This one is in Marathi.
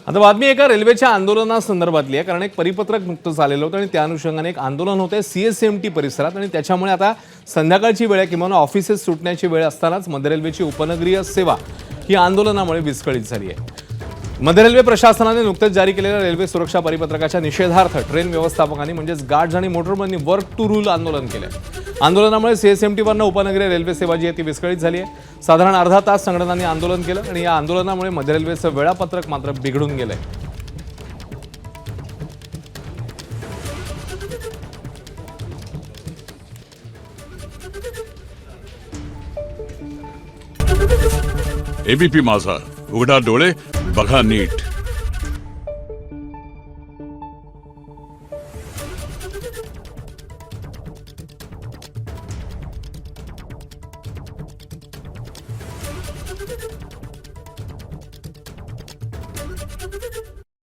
आता बातमी एका रेल्वेच्या आंदोलनासंदर्भातली आहे, कारण एक परिपत्रक नुकतंच आलेलं होतं आणि त्या अनुषंगाने एक आंदोलन होतंय सीएसएमटी परिसरात आणि त्याच्यामुळे आता संध्याकाळची वेळ आहे किंवा ऑफिसेस सुटण्याची वेळ असतानाच मध्य रेल्वेची उपनगरीय सेवा ही आंदोलनामुळे विस्कळीत झाली आहे। मध्य रेल्वे प्रशासनाने नुकतेच जारी केलेल्या रेल्वे सुरक्षा परिपत्रकाच्या निषेधार्थ ट्रेन व्यवस्थापकांनी म्हणजेच गार्ड्स आणि मोटरमननी वर्क टू रूल आंदोलन केले। आंदोलनामुळे सीएसएमटीवरनं उपनगरीय रेल्वे सेवा जी आहे ती विस्कळीत झाली आहे। साधारण अर्धा तास संघटनांनी आंदोलन केलं आणि या आंदोलनामुळे मध्य रेल्वेचं वेळापत्रक मात्र बिघडून गेलंय। एबीपी माझा, उघडा डोळे बघा नीट।